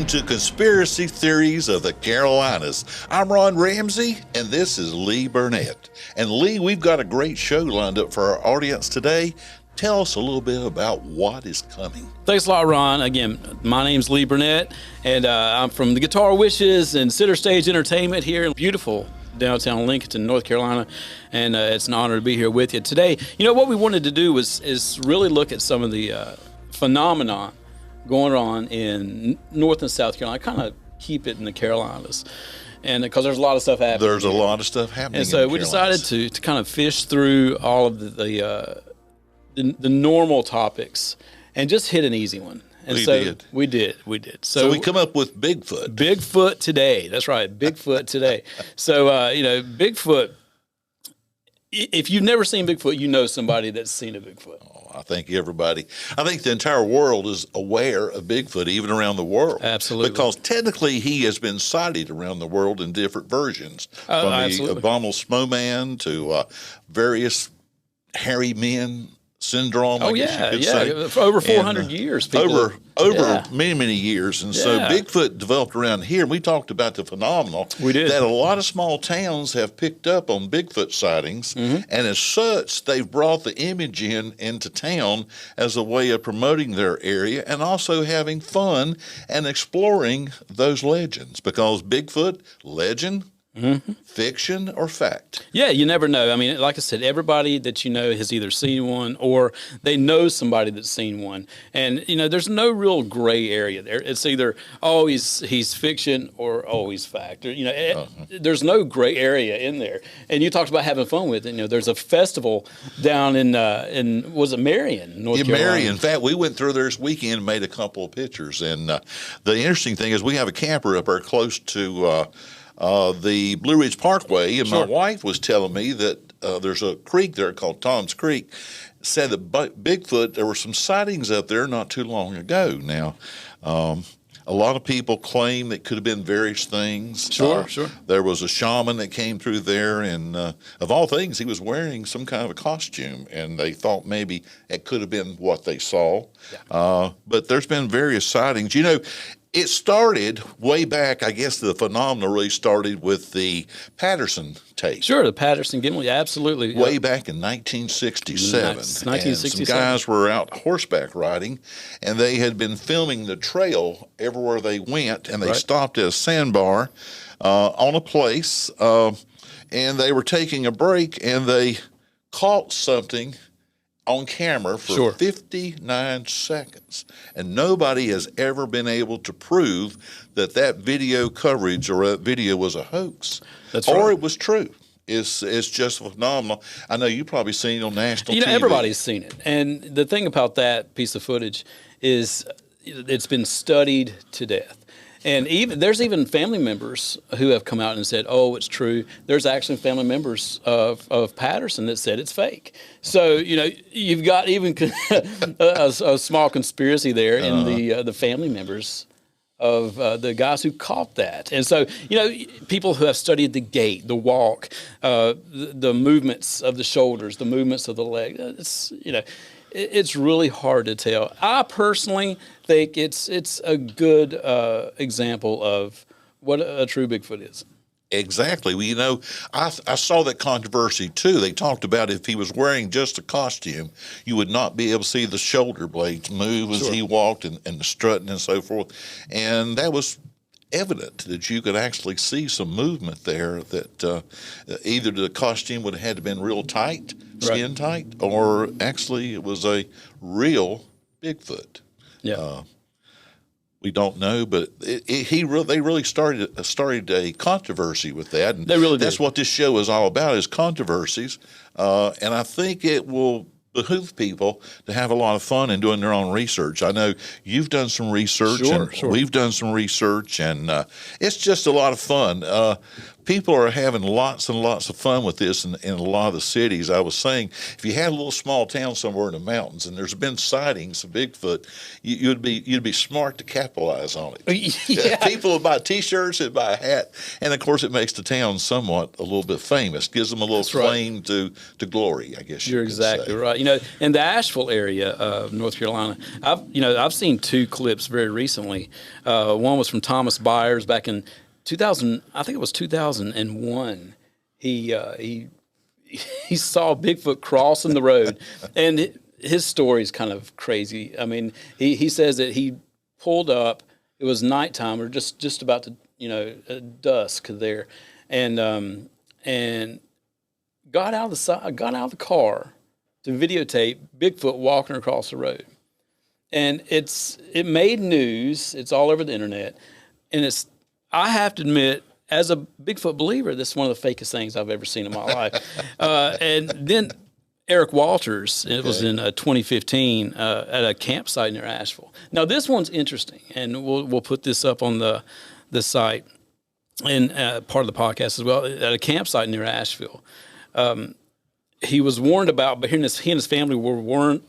to Conspiracy Theories of the Carolinas. I'm Ron Ramsey, and this is Lee Burnette. And Lee, we've got a great show lined up for our audience today. Tell us a little bit about what is coming. Thanks a lot, Ron. Again, my name's Lee Burnette, and I'm from the Guitar Wishes and Center Stage Entertainment here in beautiful downtown Lincoln, North Carolina, and it's an honor to be here with you today. You know, what we wanted to do is really look at some of the phenomenon going on in North and South Carolina. Kind of keep it in the Carolinas, and because there's a lot of stuff happening. There's a lot of stuff happening. And so in the we decided to kind of fish through all of the normal topics and just hit an easy one. And We did. So we come up with Bigfoot. Bigfoot today. That's right. Bigfoot today. So, Bigfoot, if you've never seen Bigfoot, you know somebody that's seen a Bigfoot. Oh, I think the entire world is aware of Bigfoot, even around the world. Absolutely. Because technically he has been sighted around the world in different versions. From the abominable snowman to various hairy men syndrome. Oh, for over 400 years. Over many years. And so Bigfoot developed around here. We talked about the phenomenon that a lot of small towns have picked up on Bigfoot sightings. Mm-hmm. And as such, they've brought the image into town as a way of promoting their area and also having fun and exploring those legends. Because Bigfoot, legend, fiction or fact? Yeah, you never know. I mean, like I said, everybody that you know has either seen one or they know somebody that's seen one. And, there's no real gray area there. It's either, he's fiction or, he's fact. Or, there's no gray area in there. And you talked about having fun with it. There's a festival down in was it Marion, North Carolina? Marion. In fact, we went through there this weekend and made a couple of pictures. And the interesting thing is we have a camper up there close to the Blue Ridge Parkway, and my wife was telling me that there's a creek there called Tom's Creek. Said that Bigfoot, there were some sightings up there not too long ago. Now, a lot of people claim it could have been various things. Sure. There was a shaman that came through there, and of all things, he was wearing some kind of a costume, and they thought maybe it could have been what they saw. Yeah. But there's been various sightings. It started way back, I guess the phenomenon really started with the Patterson tape. Sure, the Patterson Gimli, absolutely. Way back in 1967. 1967. And some guys were out horseback riding, and they had been filming the trail everywhere they went, and they stopped at a sandbar on a place, and they were taking a break, and they caught something on camera for 59 seconds. And nobody has ever been able to prove that video coverage or that video was a hoax. That's right. Or it was true. It's just phenomenal. I know you've probably seen it on national TV. Everybody's seen it. And the thing about that piece of footage is it's been studied to death. And there's even family members who have come out and said, it's true. There's actually family members of Patterson that said it's fake. So, you've got even a small conspiracy there in the family members of the guys who caught that. And so, people who have studied the gait, the walk, the movements of the shoulders, the movements of the leg, it's really hard to tell. I personally think it's a good example of what a true Bigfoot is. Exactly. Well, I saw that controversy too. They talked about if he was wearing just a costume, you would not be able to see the shoulder blades move as he walked and the strutting and so forth. And that was evident that you could actually see some movement there, that either the costume would have had to been real tight, skin tight, or actually it was a real Bigfoot. Yeah. We don't know, but they really started a controversy with that. And they really did. That's what this show is all about, is controversies. And I think it will behoove people to have a lot of fun in doing their own research. I know you've done some research, Sure. We've done some research, and it's just a lot of fun. people are having lots and lots of fun with this in a lot of the cities. I was saying, if you had a little small town somewhere in the mountains and there's been sightings of Bigfoot, you'd be smart to capitalize on it. Yeah. People would buy T-shirts, they'd buy a hat, and of course it makes the town somewhat a little bit famous, gives them a little claim to glory, I guess You're exactly right. You know, in the Asheville area of North Carolina, I've seen two clips very recently. One was from Thomas Byers back in 2000. I think it was 2001. He saw Bigfoot crossing the road, and his story is kind of crazy. I mean, he says that he pulled up. It was nighttime or just about to dusk there, and got out of the car to videotape Bigfoot walking across the road. And it made news. It's all over the internet. And I have to admit, as a Bigfoot believer, this is one of the fakest things I've ever seen in my life. And then Eric Walters, it was in 2015 at a campsite near Asheville. Now this one's interesting, and we'll put this up on the site and part of the podcast as well. At a campsite near Asheville, he was warned about, but he and his family were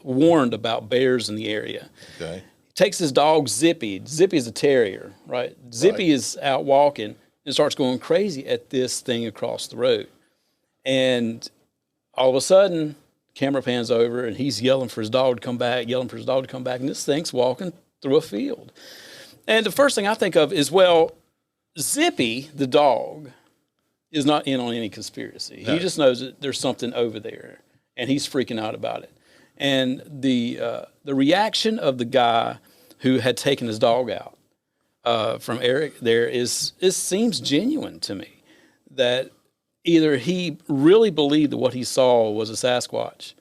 warned about bears in the area. Okay. He takes his dog Zippy. Zippy is a terrier, right? Zippy is out walking and starts going crazy at this thing across the road. And all of a sudden, camera pans over and he's yelling for his dog to come back, and this thing's walking through a field. And the first thing I think of is, well, Zippy, the dog, is not in on any conspiracy. No. He just knows that there's something over there, and he's freaking out about it. And the reaction of the guy who had taken his dog out from Eric there seems genuine to me. That either he really believed that what he saw was a Sasquatch,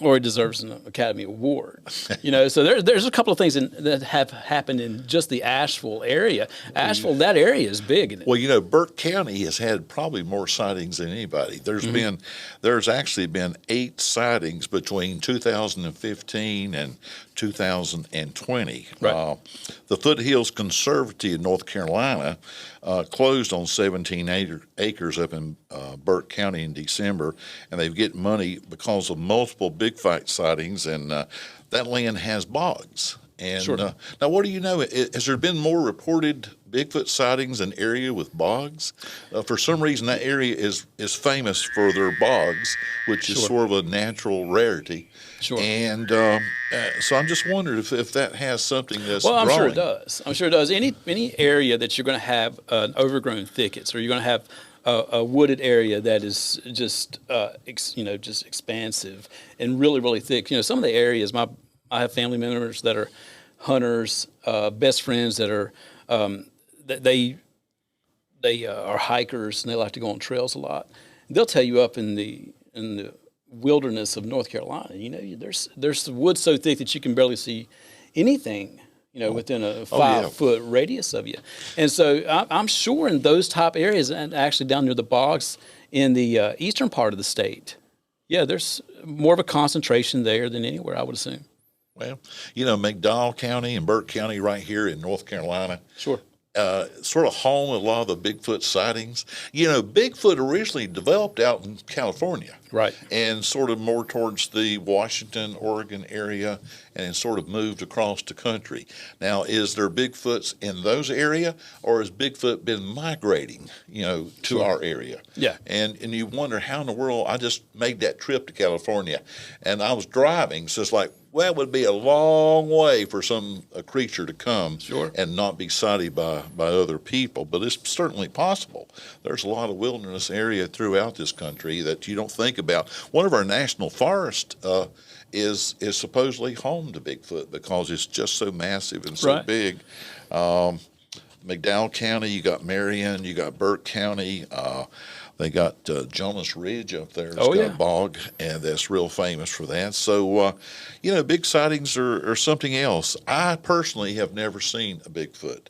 or he deserves an Academy Award. So there's a couple of things that have happened in just the Asheville area. Asheville, that area is big, isn't it? Well, Burke County has had probably more sightings than anybody. There's actually been 8 sightings between 2015 and 2020. Right. The Foothills Conservancy in North Carolina closed on 17 acres up in Burke County in December, and they've get money because of multiple Bigfoot sightings, and that land has bogs. And sure. Now, what do you know? Has there been more reported Bigfoot sightings in an area with bogs? For some reason, that area is famous for their bogs, which is sort of a natural rarity. Sure. And so I'm just wondering if that has something that's I'm growing. sure it does. I'm sure it does. Any area that you're going to have overgrown thickets, or you're going to have a wooded area that is just just expansive and really, really thick. Some of the areas, I have family members that are hunters, best friends that are they are hikers, and they like to go on trails a lot. They'll tell you up in the wilderness of North Carolina, there's woods so thick that you can barely see anything, within a 5-foot radius of you. And so I'm sure in those top areas, and actually down near the bogs in the eastern part of the state, there's more of a concentration there than anywhere, I would assume. Well, McDowell County and Burke County right here in North Carolina. Sure. Sort of home of a lot of the Bigfoot sightings. Bigfoot originally developed out in California. Right. And sort of more towards the Washington, Oregon area, and then sort of moved across the country. Now, is there Bigfoots in those areas, or has Bigfoot been migrating, to our area? Yeah. And you wonder how in the world. I just made that trip to California, and I was driving, so it's like, well, it would be a long way for a creature to come and not be sighted by other people, but it's certainly possible. There's a lot of wilderness area throughout this country that you don't think about. One of our national forests is supposedly home to Bigfoot because it's just so massive and so big. McDowell County, you got Marion, you got Burke County. They got Jonas Ridge up there. It's got a bog, and that's real famous for that. So, big sightings are something else. I personally have never seen a Bigfoot.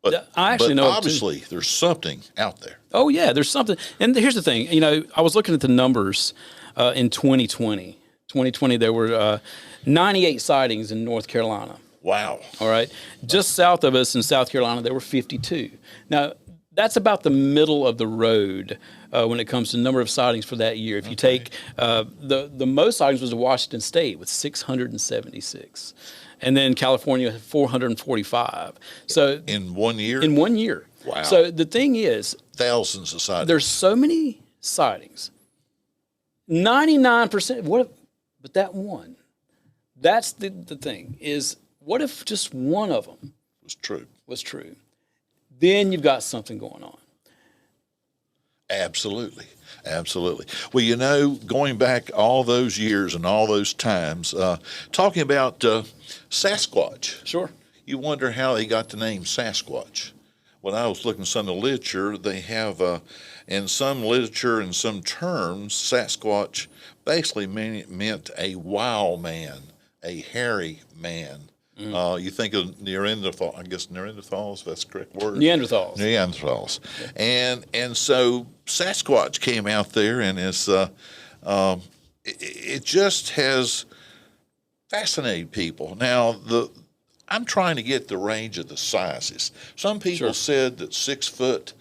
But I actually know obviously there's something out there. Oh, yeah, there's something. And here's the thing. I was looking at the numbers in 2020. 2020, there were 98 sightings in North Carolina. Wow. All right. Just south of us in South Carolina, there were 52. Now, that's about the middle of the road when it comes to number of sightings for that year. If you take the most sightings was in Washington State with 676, and then California 445. So In 1 year? in 1 year. Wow. So the thing is, Thousands of sightings. there's so many sightings. 99%. But that one. That's the thing is, what if just one of them was true. was true? Then you've got something going on. Absolutely. Absolutely. Well, you know, going back all those years and all those times, talking about Sasquatch. Sure. You wonder how they got the name Sasquatch. When I was looking at some of the literature, they have, in some literature and some terms, Sasquatch basically meant a wild man, a hairy man. You think of Neanderthal, I guess Neanderthals, if that's the correct word. Neanderthals. Neanderthals. And so Sasquatch came out there, and it just has fascinated people. Now, I'm trying to get the range of the sizes. Some people said that 6 foot,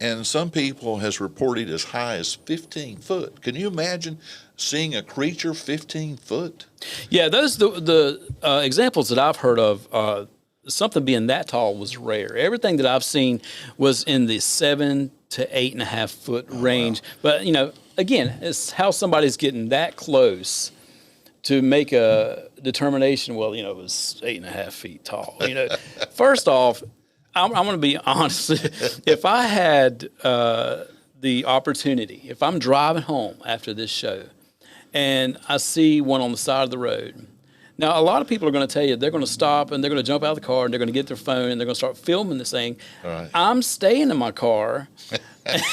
and some people has reported as high as 15 foot. Can you imagine seeing a creature 15 foot? Yeah, those the examples that I've heard of, something being that tall was rare. Everything that I've seen was in the 7 to 8.5 foot range. Wow. But you know, again, it's how somebody's getting that close to make a determination. Well, you know, it was 8.5 feet tall. You know, first off, I'm going to be honest. If I had the opportunity, if I'm driving home after this show and I see one on the side of the road, now a lot of people are going to tell you they're going to stop and they're going to jump out of the car and they're going to get their phone and they're going to start filming this thing. Right. I'm staying in my car.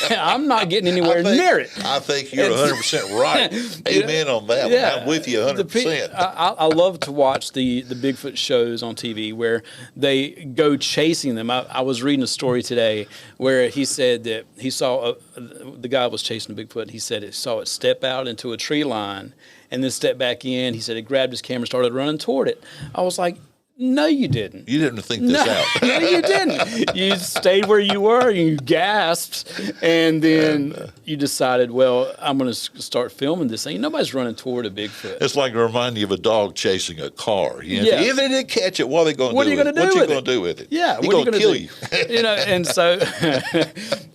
I'm not getting anywhere near it. I think you're 100% right. Amen on that one. I'm with you 100%. I love to watch the Bigfoot shows on TV where they go chasing them. I was reading a story today where he said that he saw the guy was chasing a Bigfoot. He said he saw it step out into a tree line and then step back in. He said he grabbed his camera and started running toward it. I was like, no, you didn't. You didn't think this out. No, you didn't. You stayed where you were, and you gasped, and then you decided, well, I'm going to start filming this thing. Nobody's running toward a Bigfoot. It's like reminding you of a dog chasing a car. You know, if they didn't catch it, what are they going to do? What are you going to do? What are you going to do with it? Yeah, he's going to kill you. You know, and so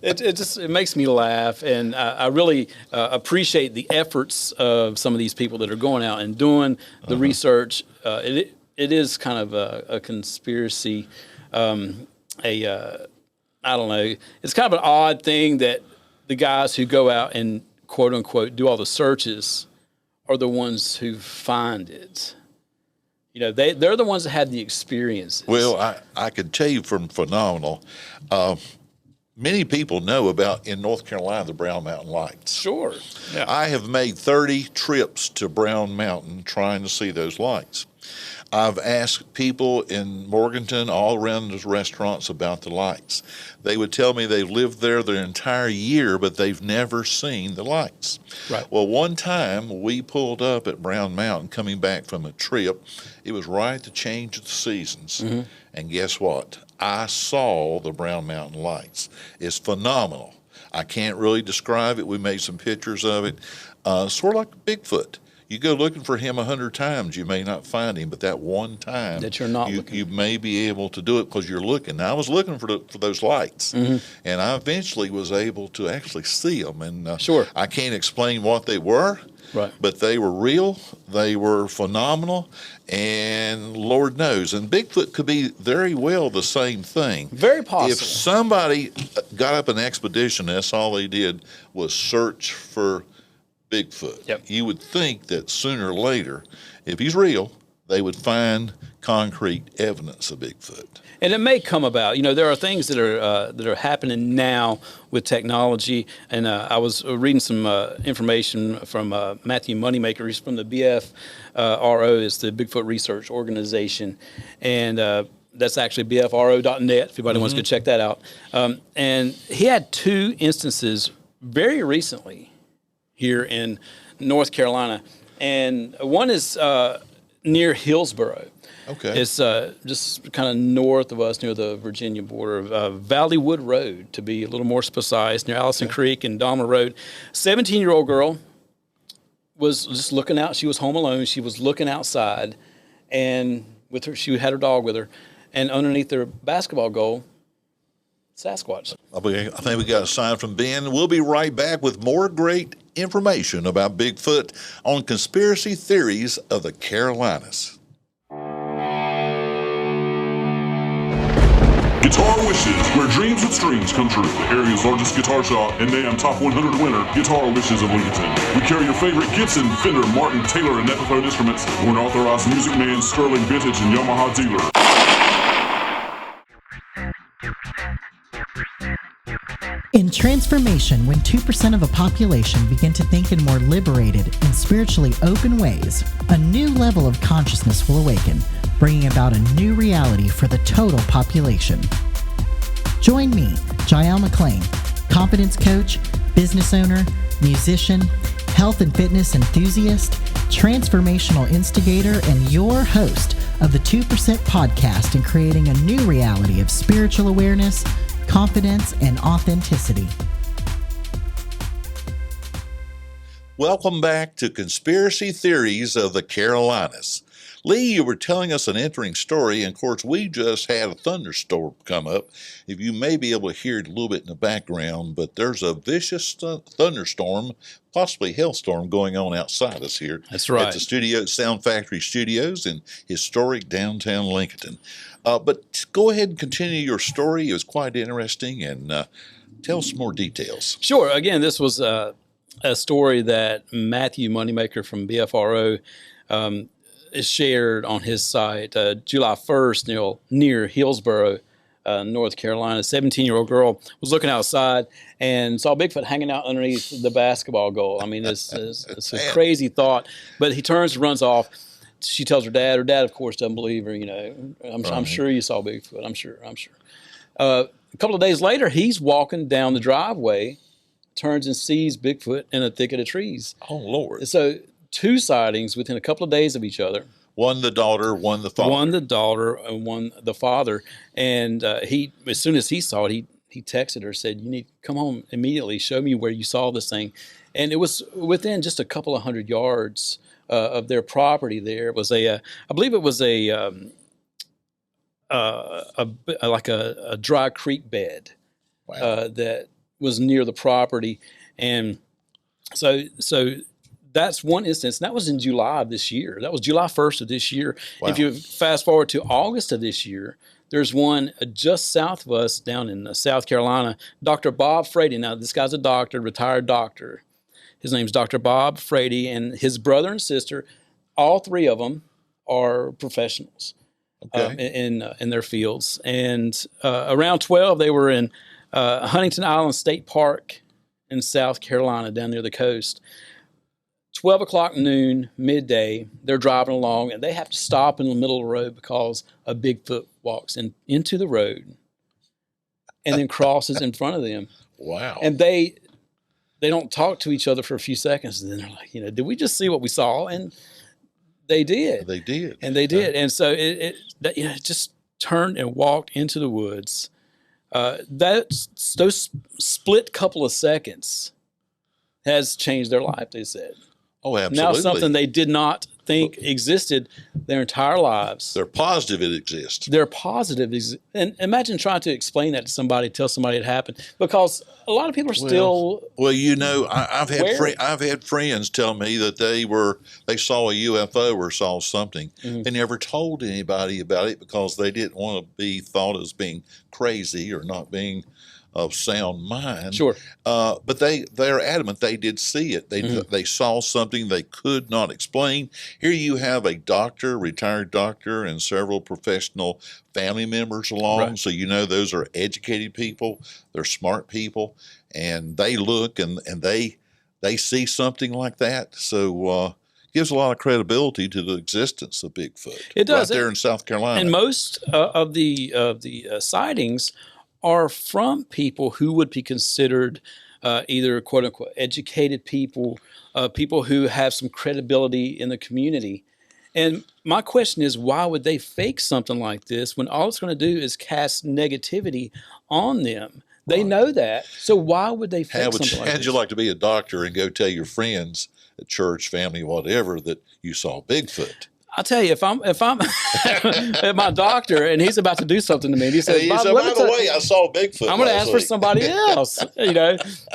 it makes me laugh, and I really appreciate the efforts of some of these people that are going out and doing the research. It is kind of a conspiracy, I don't know. It's kind of an odd thing that the guys who go out and quote unquote do all the searches are the ones who find it. You know, they're the ones that had the experiences. Well, I could tell you from Phenomenal, many people know about, in North Carolina, the Brown Mountain Lights. Sure. Yeah. I have made 30 trips to Brown Mountain trying to see those lights. I've asked people in Morganton, all around those restaurants, about the lights. They would tell me they've lived there their entire year, but they've never seen the lights. Right. Well, one time we pulled up at Brown Mountain coming back from a trip. It was right at the change of the seasons. Mm-hmm. And guess what? I saw the Brown Mountain Lights. It's phenomenal. I can't really describe it. We made some pictures of it. Sort of like Bigfoot. You go looking for him 100 times, you may not find him, but that one time that you're not looking, you may be able to do it because you're looking. Now, I was looking for those lights, mm-hmm. and I eventually was able to actually see them. And sure, I can't explain what they were, right? But they were real. They were phenomenal, and Lord knows. And Bigfoot could be very well the same thing. Very possible. If somebody got up an expedition, that's all they did was search for Bigfoot. Yep. You would think that sooner or later, if he's real, they would find concrete evidence of Bigfoot. And it may come about. You know, there are things that are happening now with technology. And I was reading some information from Matthew Moneymaker. He's from the BFRO, it's the Bigfoot Research Organization, and that's actually bfro.net. If anybody wants to check that out. And he had 2 instances very recently here in North Carolina, and one is near Hillsboro. Okay. It's just kind of north of us near the Virginia border, Valleywood Road, to be a little more precise, near Allison Creek and Dahmer Road. 17-year-old girl was just looking out. She was home alone. She was looking outside, and she had her dog with her, and underneath their basketball goal, Sasquatch. I think we got a sign from Ben. We'll be right back with more great information about Bigfoot on conspiracy theories of the Carolinas. Guitar Wishes, where dreams with strings come true. The area's largest guitar shop and NAMM Top 100 winner, Guitar Wishes of Lincoln. We carry your favorite Gibson, Fender, Martin, Taylor, and Epiphone instruments. We're an authorized Music Man, Sterling Vintage, and Yamaha dealer. In transformation, when 2% of a population begin to think in more liberated and spiritually open ways, a new level of consciousness will awaken, bringing about a new reality for the total population. Join me, Jael McClain, confidence coach, business owner, musician, health and fitness enthusiast, transformational instigator, and your host of the 2% podcast in creating a new reality of spiritual awareness, confidence, and authenticity. Welcome back to Conspiracy Theories of the Carolinas. Lee, you were telling us an interesting story, and of course, we just had a thunderstorm come up. If you may be able to hear it a little bit in the background, but there's a vicious thunderstorm, possibly hailstorm, going on outside us here. That's right. At the Sound Factory Studios in historic downtown Lincoln. But go ahead and continue your story. It was quite interesting, and tell us more details. Sure. Again, this was a story that Matthew Moneymaker from BFRO is shared on his site. July 1st, near Hillsboro, North Carolina, a 17-year-old girl was looking outside and saw Bigfoot hanging out underneath the basketball goal. I mean, it's a crazy thought, but he turns and runs off. She tells her dad. Her dad, of course, doesn't believe her. I'm sure you saw Bigfoot. I'm sure. A couple of days later, he's walking down the driveway, turns and sees Bigfoot in a thicket of trees. Oh, Lord. So 2 sightings within a couple of days of each other. One the daughter, one the father. One the daughter, and one the father. And he, as soon as he saw it, he texted her, said, "You need to come home immediately. Show me where you saw this thing." And it was within just a couple of hundred yards of their property. There it was I believe it was a dry creek bed. Wow. That was near the property, and so that's one instance. And that was in July of this year. That was July 1st of this year. Wow. If you fast forward to August of this year, there's one just south of us down in South Carolina. Dr. Bob Frady. Now this guy's a doctor, retired doctor. His name's Dr. Bob Frady, and his brother and sister, all 3 of them are professionals in their fields. And around 12, they were in Huntington Island State Park in South Carolina, down near the coast. 12 o'clock noon, midday, they're driving along, and they have to stop in the middle of the road because a Bigfoot walks into the road and then crosses in front of them. Wow. And they don't talk to each other for a few seconds, and then they're like, did we just see what we saw? And they did. They did. And they did. And so it just turned and walked into the woods. Those split couple of seconds has changed their life, they said. Oh, absolutely. Now something they did not think existed their entire lives. They're positive it exists. They're positive. And imagine trying to explain that to somebody, tell somebody it happened, because a lot of people are still. Well, I've had friends tell me that they saw a UFO or saw something. Mm-hmm. They never told anybody about it because they didn't want to be thought as being crazy or not being of sound mind. Sure. But they're adamant they did see it. They saw something they could not explain. Here you have a doctor, retired doctor, and several professional family members along. Right. So those are educated people. They're smart people, and they look and they see something like that. So gives a lot of credibility to the existence of Bigfoot. It does. Right there in South Carolina. And most of the sightings are from people who would be considered either quote unquote educated people, people who have some credibility in the community. And my question is, why would they fake something like this when all it's going to do is cast negativity on them? They know that. So why would they fake something like this? How'd you like to be a doctor and go tell your friends at church, family, whatever, that you saw Bigfoot? I'll tell you, if I'm at my doctor and he's about to do something to me, and he says, By "Bob, the let me tell way, I saw Bigfoot. I'm going to last ask for week." somebody else,"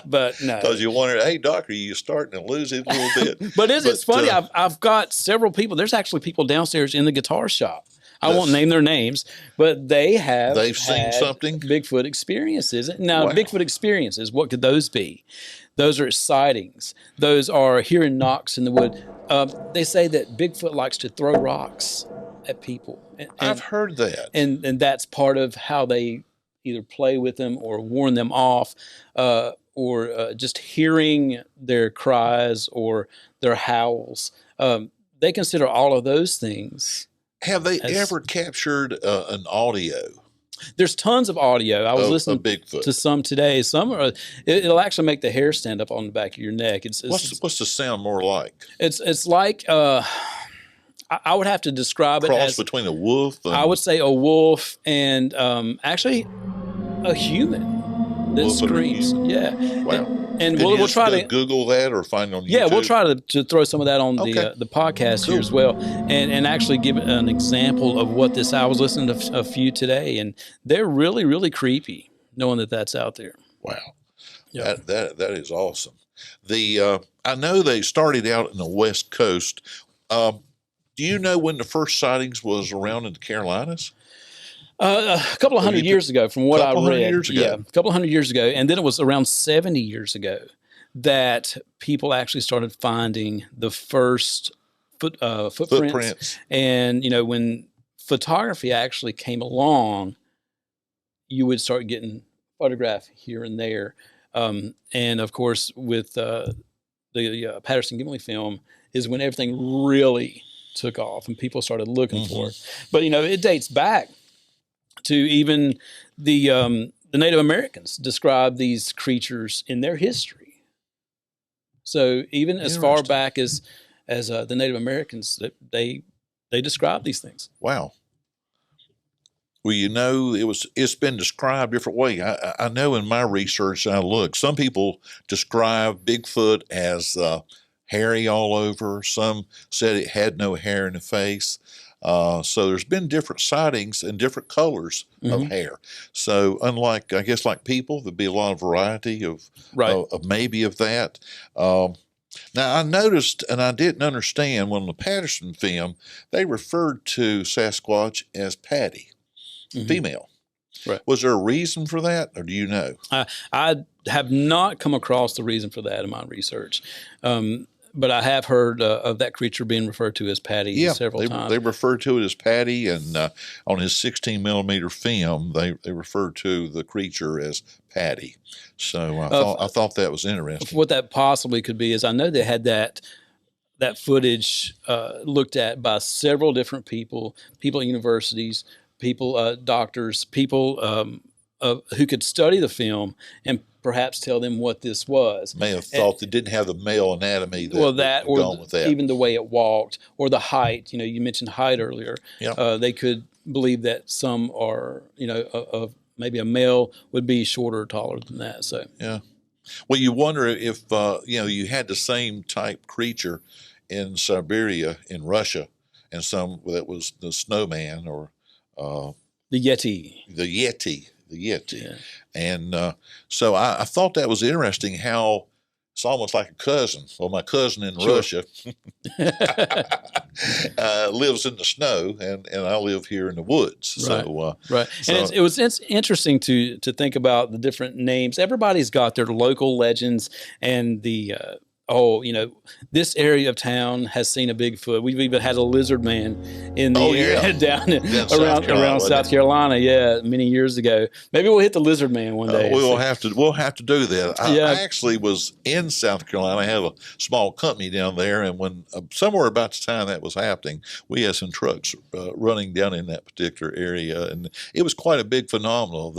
But no. Because you wonder, hey, doctor, you starting to lose it a little bit. But it's funny. I've got several people. There's actually people downstairs in the guitar shop. I won't name their names, but they've seen something? Bigfoot experiences. Now, Wow. Bigfoot experiences, what could those be? Those are sightings. Those are hearing knocks in the wood. They say that Bigfoot likes to throw rocks at people. I've heard that. And that's part of how they either play with them or warn them off, or just hearing their cries or their howls. They consider all of those things. Have they ever captured an audio? There's tons of audio. I was listening Bigfoot to some today. Some are. It'll actually make the hair stand up on the back of your neck. What's the sound more like? It's like I would have to describe it Cross as between a wolf. I would say a wolf and actually a human that Wolf and a screams. human. Yeah. Wow. And Can we'll you try just to Google that or find it on YouTube. Yeah, we'll try to throw some of that on Okay. the podcast here as well, and actually give an example of what this. I was listening to a few today, and they're really, really creepy, knowing that that's out there. Wow, Yeah. that is awesome. I know they started out in the West Coast. Do you know when the first sightings was around in the Carolinas? A couple of hundred years ago, from what I Couple hundred read. years ago. Yeah, a couple of hundred years ago, and then it was around 70 years ago that people actually started finding the first footprints. And when photography actually came along, you would start getting photographed here and there. And of course, with the Patterson-Gimlin film, is when everything really took off and people started looking for it. But it dates back to even the Native Americans describe these creatures in their history. So even as far back as the Native Americans, they describe these things. Wow. Well, it's been described different way. I know in my research I looked, some people describe Bigfoot as hairy all over. Some said it had no hair in the face. So there's been different sightings and different colors of hair. So unlike, I guess, like people, there'd be a lot of variety of maybe of that. Now I noticed, and I didn't understand, when the Patterson film, they referred to Sasquatch as Patty, female. Right. Was there a reason for that, or do you know? I have not come across the reason for that in my research. But I have heard of that creature being referred to as Patty several times. They referred to it as Patty, and on his 16 millimeter film, they referred to the creature as Patty. So I thought that was interesting. What that possibly could be is, I know they had that footage looked at by several different people at universities, people, doctors, people who could study the film and perhaps tell them what this was. May have thought they didn't have the male anatomy. Even the way it walked, or the height. You mentioned height earlier. Yeah. They could believe that some are, maybe a male would be shorter or taller than that. So yeah. Well, you wonder if you had the same type creature in Siberia, in Russia, and some that was the snowman or the Yeti. The Yeti. Yeah. And so I thought that was interesting, how it's almost like a cousin. Well, my cousin in Russia lives in the snow, and I live here in the woods. Right. So, right. And it's interesting to think about the different names. Everybody's got their local legends and the this area of town has seen a Bigfoot. We've even had a lizard man in the area down around South Carolina, many years ago. Maybe we'll hit the lizard man one day. We'll have to do that. I actually was in South Carolina. I have a small company down there, and when somewhere about the time that was happening, we had some trucks running down in that particular area, and it was quite a big phenomenon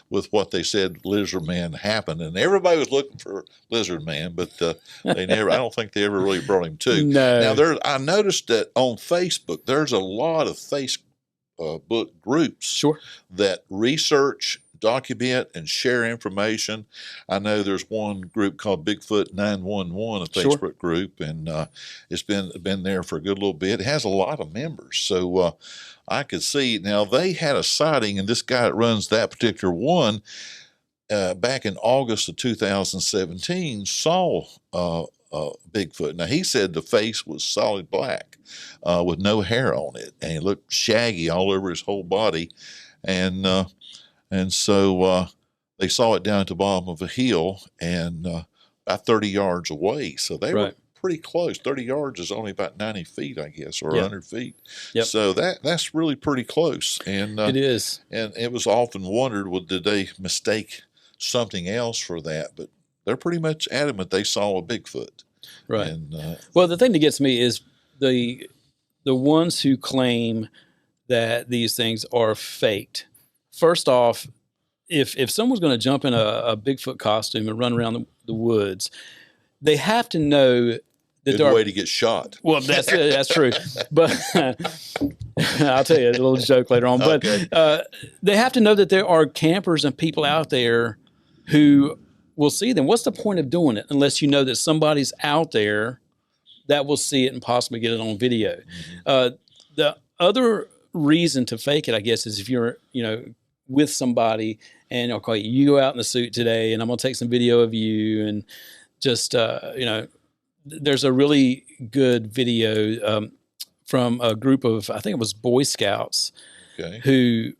with what they said lizard man happened, and everybody was looking for lizard man, but they never. I don't think they ever really brought him to. No. Now I noticed that on Facebook, there's a lot of Facebook groups Sure. that research, document, and share information. I know there's one group called Bigfoot 911, a Facebook group, and it's been there for a good little bit. It has a lot of members, so I could see. Now, they had a sighting, and this guy that runs that particular one back in August of 2017 saw Bigfoot. Now, he said the face was solid black with no hair on it, and it looked shaggy all over his whole body. And so they saw it down at the bottom of a hill and about 30 yards away. So they were pretty close. 30 yards is only about 90 feet, I guess, or 100 feet. Yep. So that's really pretty close. And It is. And it was often wondered, well, did they mistake something else for that? But they're pretty much adamant they saw a Bigfoot. Right. And, well, the thing that gets me is the ones who claim that these things are faked. First off, if someone's going to jump in a Bigfoot costume and run around the woods, they have to know that good way to get shot. Well, that's true. But I'll tell you a little joke later on. Okay. But they have to know that there are campers and people out there who will see them. What's the point of doing it unless you know that somebody's out there that will see it and possibly get it on video? Mm-hmm. The other reason to fake it, I guess, is if you're, with somebody and okay, you go out in the suit today and I'm going to take some video of you and just, there's a really good video from a group of, I think it was Boy Scouts who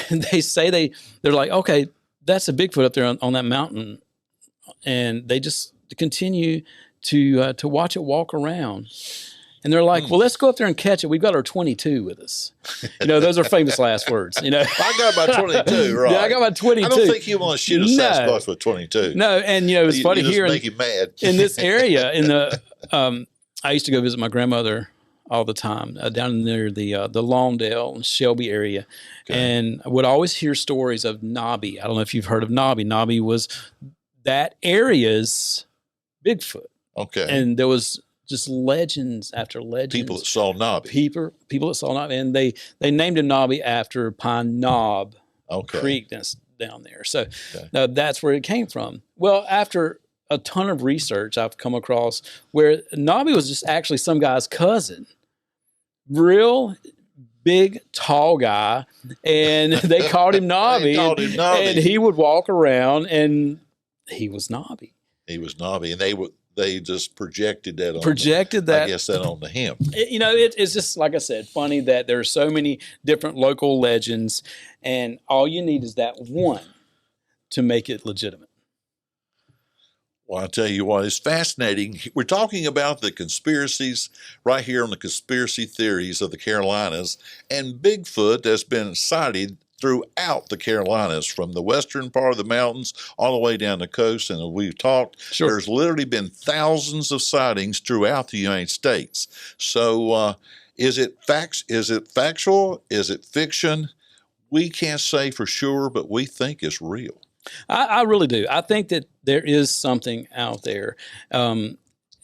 they say they're like, okay, that's a Bigfoot up there on that mountain. And they just continue to watch it walk around. And they're like, well, let's go up there and catch it. We've got our 22 with us. Those are famous last words. I got my 22, right? Yeah, I got my 22. I don't think you want to shoot a Sasquatch with 22. No, and it's funny here. Make him mad. In this area, I used to go visit my grandmother all the time down near the Lawndale and Shelby area. And I would always hear stories of Nobby. I don't know if you've heard of Nobby. Nobby was that area's Bigfoot. Okay. And there was just legends after legends. People that saw Nobby. People that saw Nobby. And they named him Nobby after Pine Knob Creek that's down there. So that's where it came from. Well, after a ton of research, I've come across where Nobby was just actually some guy's cousin. Real big, tall guy. And they called him Nobby. And he would walk around and he was Nobby. He was Nobby. And they just projected that on that. I guess that onto him. It's just, like I said, funny that there are so many different local legends, and all you need is that one to make it legitimate. Well, I'll tell you what, it's fascinating. We're talking about the conspiracies right here on the Conspiracy Theories of the Carolinas, and Bigfoot has been cited throughout the Carolinas, from the western part of the mountains all the way down the coast. And we've talked, there's literally been thousands of sightings throughout the United States. So is it factual? Is it fiction? We can't say for sure, but we think it's real. I really do. I think that there is something out there.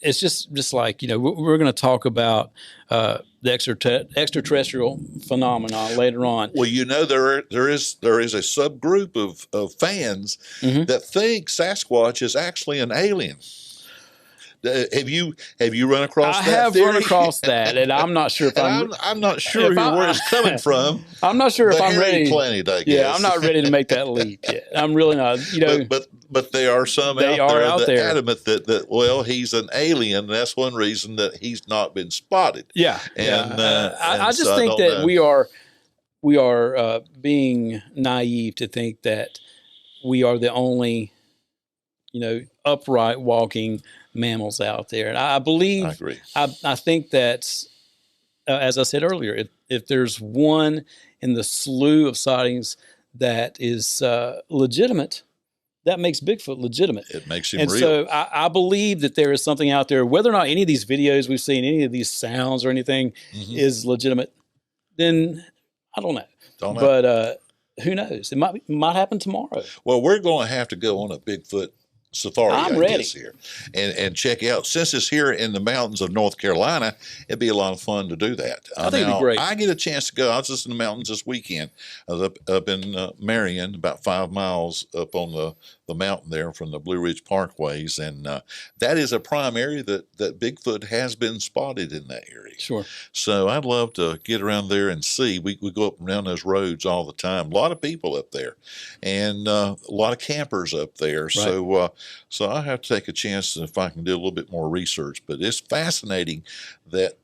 It's just like, we're going to talk about the extraterrestrial phenomenon later on. Well, there is a subgroup of fans that think Sasquatch is actually an alien. Have you run across that? I have theory? run across that, and I'm not sure if I'm not sure where it's coming from. I'm not sure if I'm ready. Planet, I guess. Yeah, I'm not ready to make that leap yet. I'm really not. But there are some out there adamant that he's an alien. And that's one reason that he's not been spotted. Yeah, and I just think that we are being naive to think that we are the only upright walking mammals out there. And I believe, I agree. I think that, as I said earlier, if there's one in the slew of sightings that is legitimate, that makes Bigfoot legitimate. It makes him real. And so I believe that there is something out there, whether or not any of these videos we've seen, any of these sounds or anything is legitimate, then I don't know. But who knows? It might happen tomorrow. Well, we're going to have to go on a Bigfoot safari, I'm I ready. guess, here, and check out. Since it's here in the mountains of North Carolina, it'd be a lot of fun to do that. I think it'd be great. I get a chance to go. I was just in the mountains this weekend. I was up in Marion, about 5 miles up on the mountain there from the Blue Ridge Parkways, and that is a prime area that Bigfoot has been spotted in that area. Sure. So I'd love to get around there and see. We go up and down those roads all the time. A lot of people up there, and a lot of campers up there. Right. So I have to take a chance if I can do a little bit more research. But it's fascinating that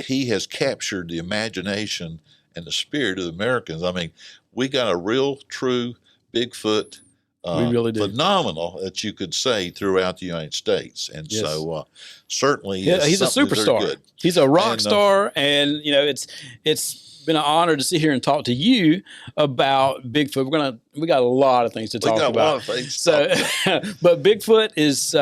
he has captured the imagination and the spirit of the Americans. I mean, we got a real, true Bigfoot. We really do. Phenomenal, that you could say, throughout the United States. And yes. So certainly he's a superstar. Good. He's a rock star. And, you know, it's been an honor to sit here and talk to you about Bigfoot. We got a lot of things to talk about. A lot of things to talk about. But Bigfoot is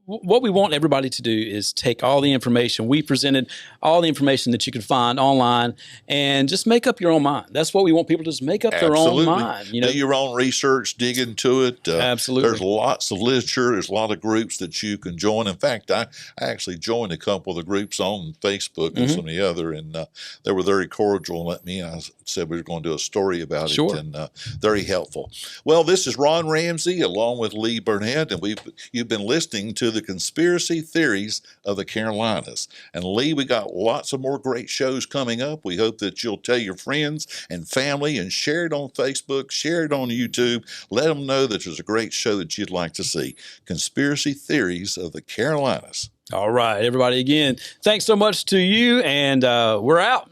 what we want everybody to do is take all the information we presented, all the information that you can find online, and just make up your own mind. That's what we want people to just make up their own mind. You know, do your own research, dig into it. Absolutely. There's lots of literature. There's a lot of groups that you can join. In fact, I actually joined a couple of the groups on Facebook and some of the other, and they were very cordial and let me in. I said we were going to do a story about it, and very helpful. Well, this is Ron Ramsey along with Lee Burnette, and you've been listening to the Conspiracy Theories of the Carolinas. And Lee, we got lots of more great shows coming up. We hope that you'll tell your friends and family and share it on Facebook, share it on YouTube. Let them know that there's a great show that you'd like to see. Conspiracy Theories of the Carolinas. All right, everybody, again, thanks so much to you, and we're out.